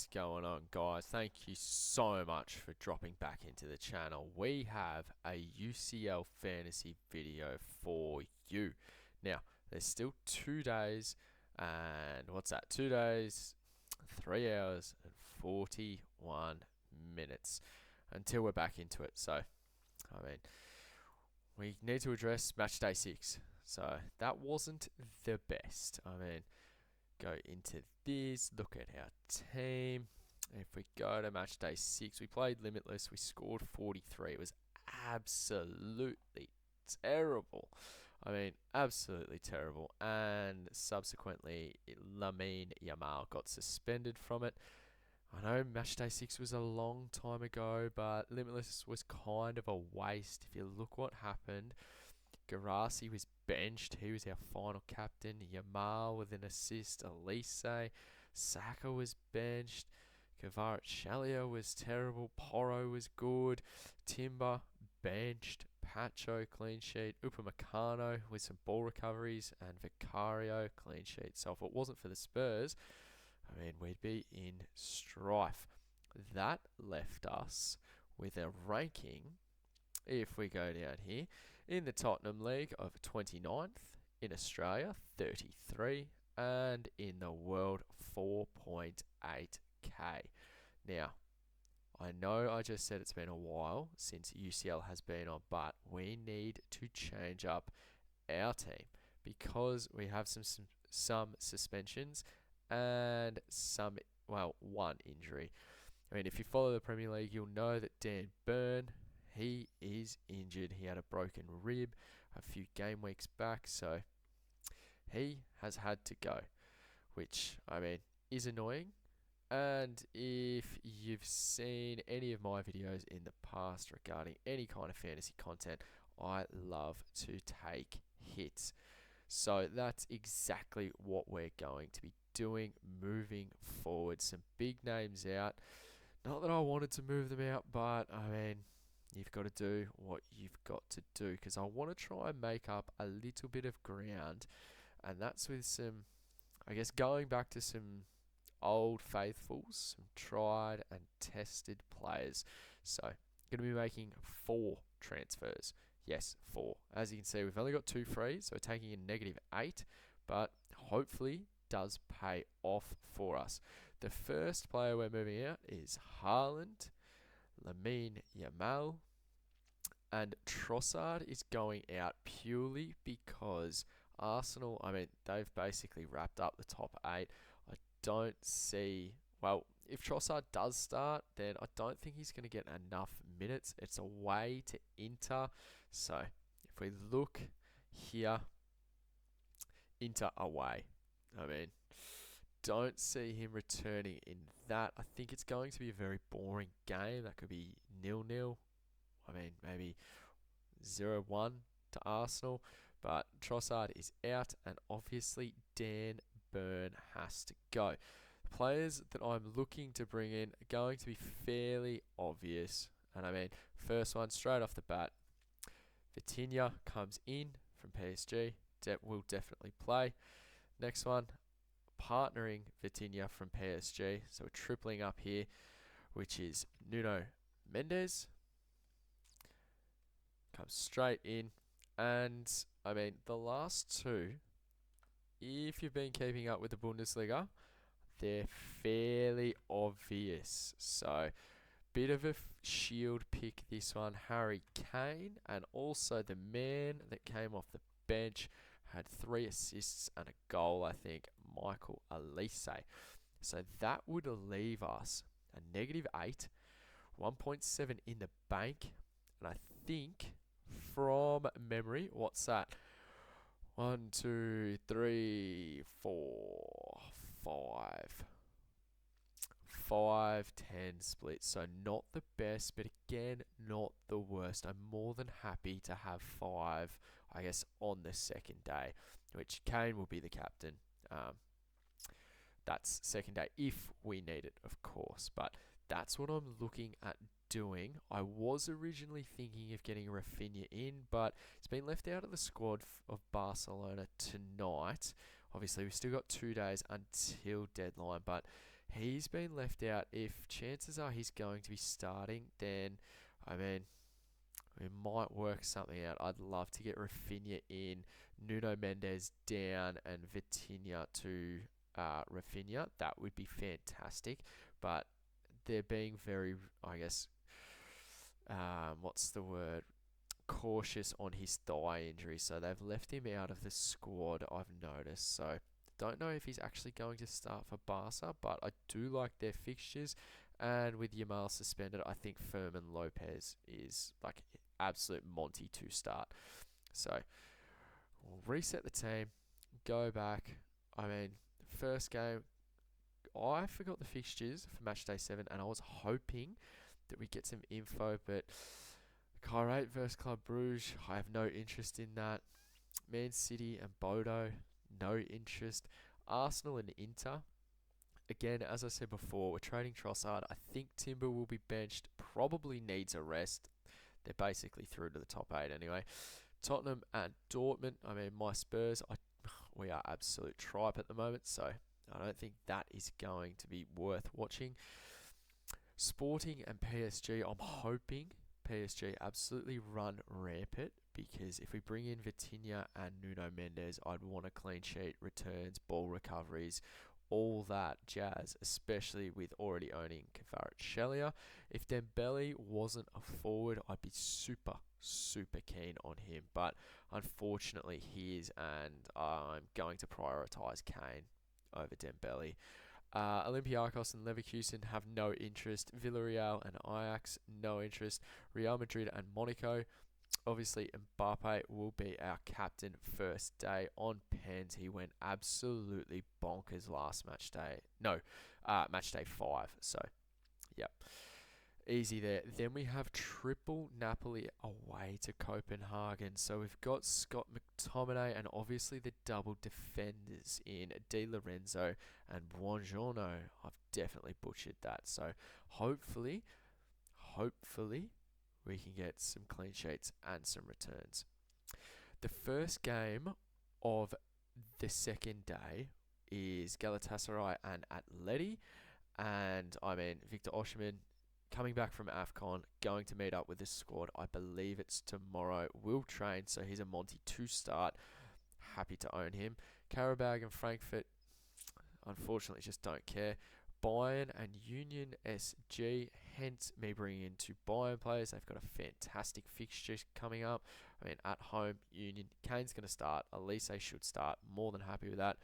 is going on, guys? Thank you so much for dropping back into the channel. We have a UCL fantasy video for you. Now, there's still 2 days, and what's that? 2 days, 3 hours, and 41 minutes until we're back into it. So, I mean, we need to address match day 6. So, that wasn't the best. I mean, go into this, look at our team. If we go to match day 6, we played limitless, we scored 43. It was absolutely terrible. I mean, absolutely terrible. And subsequently, Lamine Yamal got suspended from it. I know match day 6 was a long time ago, but limitless was kind of a waste. If you look what happened, Garasi was benched. He was our final captain. Yamal with an assist. Elise. Saka was benched. Kvaratskhelia was terrible. Porro was good. Timber benched. Pacho clean sheet. Upamecano with some ball recoveries. And Vicario clean sheet. So if it wasn't for the Spurs, I mean, we'd be in strife. That left us with a ranking, if we go down here, in the Tottenham League of 29th, in Australia 33, and in the world 4.8k. Now, I know I just said it's been a while since UCL has been on, but we need to change up our team because we have some suspensions and one injury. I mean, if you follow the Premier League, you'll know that Dan Burn, he is injured. He had a broken rib a few game weeks back, so he has had to go, which, I mean, is annoying. And if you've seen any of my videos in the past regarding any kind of fantasy content, I love to take hits. So that's exactly what we're going to be doing moving forward. Some big names out. Not that I wanted to move them out, but I mean, you've got to do what you've got to do because I want to try and make up a little bit of ground, and that's with some, I guess, going back to some old faithfuls, some tried and tested players. So, going to be making 4 transfers. Yes, 4. As you can see, we've only got 2 free, so we're taking a -8, but hopefully does pay off for us. The first player we're moving out is Haaland, Lamine Yamal, and Trossard is going out purely because Arsenal, I mean, they've basically wrapped up the top 8. I don't see, well, if Trossard does start, then I don't think he's going to get enough minutes. It's away to Inter. So if we look here, Inter away. I mean, don't see him returning in that. I think it's going to be a very boring game. That could be 0-0. I mean, maybe 0-1 to Arsenal. But Trossard is out, and obviously Dan Burn has to go. The players that I'm looking to bring in are going to be fairly obvious. And I mean, first one, straight off the bat, Vitinha comes in from PSG. Will definitely play. Next one, partnering Vitinha from PSG. So we're tripling up here, which is Nuno Mendes. Comes straight in. And, I mean, the last 2, if you've been keeping up with the Bundesliga, they're fairly obvious. So, bit of a shield pick this one, Harry Kane, and also the man that came off the bench, had 3 assists and a goal, I think, Michael Elise. So that would leave us a -8, 1.7 in the bank, and I think from memory, what's that? 1, 2, 3, 4, 5. 5-10 split, so not the best, but again, not the worst. I'm more than happy to have 5, I guess, on the second day, which Kane will be the captain. That's second day if we need it, of course, but that's what I'm looking at doing. I was originally thinking of getting Rafinha in, but it's been left out of the squad of Barcelona tonight. Obviously, we've still got 2 days until deadline, but he's been left out. If chances are he's going to be starting, then, I mean, we might work something out. I'd love to get Rafinha in, Nuno Mendes down, and Vitinha to Rafinha. That would be fantastic. But they're being very, I guess, what's the word? Cautious on his thigh injury. So they've left him out of the squad, I've noticed. So don't know if he's actually going to start for Barca, but I do like their fixtures. And with Yamal suspended, I think Fermin Lopez is like absolute Monty to start. So we'll reset the team, go back. I mean, first game, I forgot the fixtures for match day 7, and I was hoping that we get some info, but Kyrate versus Club Brugge, I have no interest in that. Man City and Bodo, no interest. Arsenal and Inter, again, as I said before, we're trading Trossard. I think Timber will be benched, probably needs a rest. They're basically through to the top 8 anyway. Tottenham and Dortmund, I mean, my Spurs, we are absolute tripe at the moment, so I don't think that is going to be worth watching. Sporting and PSG, I'm hoping PSG absolutely run rampant, because if we bring in Vitinha and Nuno Mendes, I'd want a clean sheet, returns, ball recoveries, all that jazz, especially with already owning Kvaratskhelia. If Dembele wasn't a forward, I'd be super keen on him, but unfortunately he is, and I'm going to prioritise Kane over Dembele. Olympiacos and Leverkusen have no interest. Villarreal and Ajax, no interest. Real Madrid and Monaco. Obviously, Mbappe will be our captain first day on pens. He went absolutely bonkers last match day. No, match day 5. So, yep. Easy there. Then we have triple Napoli away to Copenhagen. So we've got Scott McTominay and obviously the double defenders in Di Lorenzo and Buongiorno. I've definitely butchered that. So hopefully we can get some clean sheets and some returns. The first game of the second day is Galatasaray and Atleti. And I mean, Victor Osimhen, coming back from AFCON, going to meet up with this squad. I believe it's tomorrow. Will train, so he's a Monty to start. Happy to own him. Karabag and Frankfurt, unfortunately, just don't care. Bayern and Union SG, hence me bringing in 2 Bayern players. They've got a fantastic fixture coming up. I mean, at home, Union. Kane's going to start. Elise should start. More than happy with that.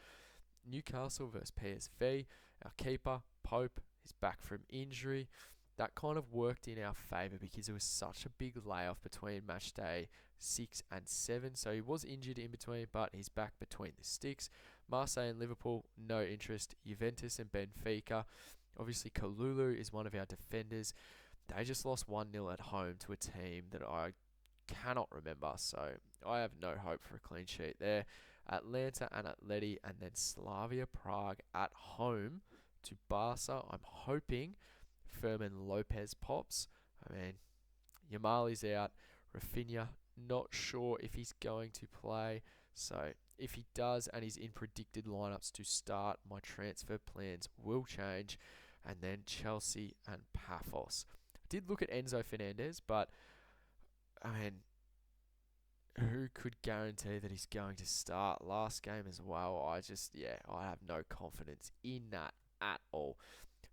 Newcastle versus PSV. Our keeper, Pope, is back from injury. That kind of worked in our favour because it was such a big layoff between match day 6 and 7. So he was injured in between, but he's back between the sticks. Marseille and Liverpool, no interest. Juventus and Benfica. Obviously, Kalulu is one of our defenders. They just lost 1-0 at home to a team that I cannot remember. So I have no hope for a clean sheet there. Atlanta and Atleti, and then Slavia Prague at home to Barca. I'm hoping Fermin Lopez pops. I mean, Yamal is out. Rafinha, not sure if he's going to play. So if he does and he's in predicted lineups to start, my transfer plans will change. And then Chelsea and Paphos. I did look at Enzo Fernandez, but I mean, who could guarantee that he's going to start? Last game as well, I have no confidence in that at all.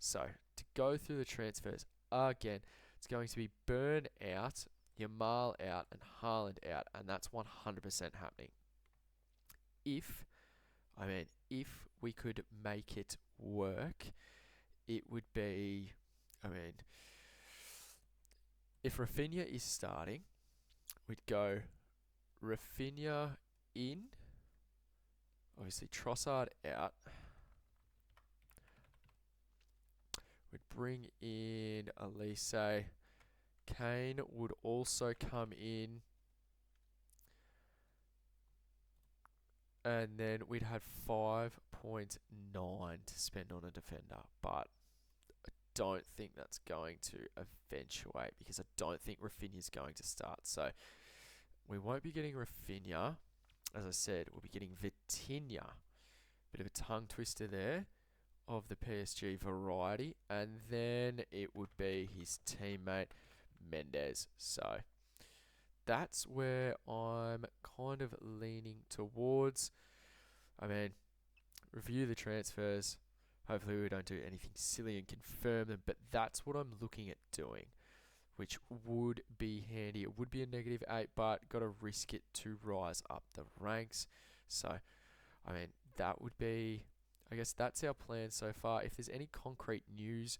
So, to go through the transfers again, it's going to be Burn out, Yamal out, and Haaland out, and that's 100% happening. If we could make it work, it would be, if Rafinha is starting, we'd go Rafinha in, obviously Trossard out. We'd bring in Elise. Kane would also come in. And then we'd have 5.9 to spend on a defender. But I don't think that's going to eventuate because I don't think Rafinha's going to start. So we won't be getting Rafinha. As I said, we'll be getting Vitinha. Bit of a tongue twister there. of the PSG variety, and then it would be his teammate Mendes. So that's where I'm kind of leaning towards. I mean, review the transfers. Hopefully we don't do anything silly and confirm them, but that's what I'm looking at doing, which would be handy. It would be a -8, but got to risk it to rise up the ranks. So, I mean, that would be, I guess that's our plan so far. If there's any concrete news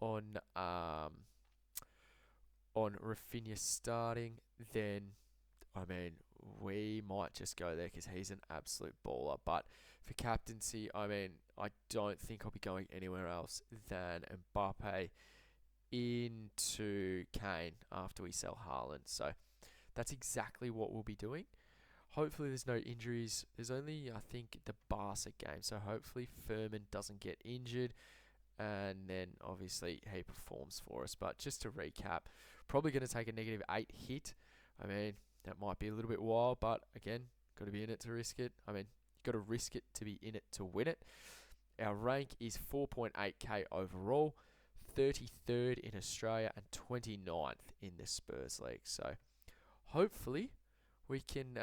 on Rafinha starting, then I mean, we might just go there because he's an absolute baller. But for captaincy, I mean, I don't think I'll be going anywhere else than Mbappe into Kane after we sell Haaland. So that's exactly what we'll be doing. Hopefully there's no injuries. There's only, I think, the Barca game. So hopefully Furman doesn't get injured. And then obviously he performs for us. But just to recap, probably going to take a -8 hit. I mean, that might be a little bit wild, but again, got to be in it to risk it. I mean, you've got to risk it to be in it to win it. Our rank is 4.8k overall, 33rd in Australia and 29th in the Spurs League. So hopefully we can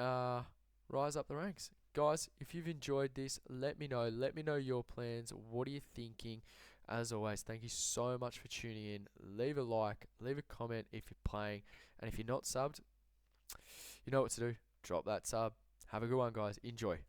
rise up the ranks. Guys, if you've enjoyed this, let me know. Let me know your plans. What are you thinking? As always, thank you so much for tuning in. Leave a like, leave a comment if you're playing. And if you're not subbed, you know what to do. Drop that sub. Have a good one, guys. Enjoy.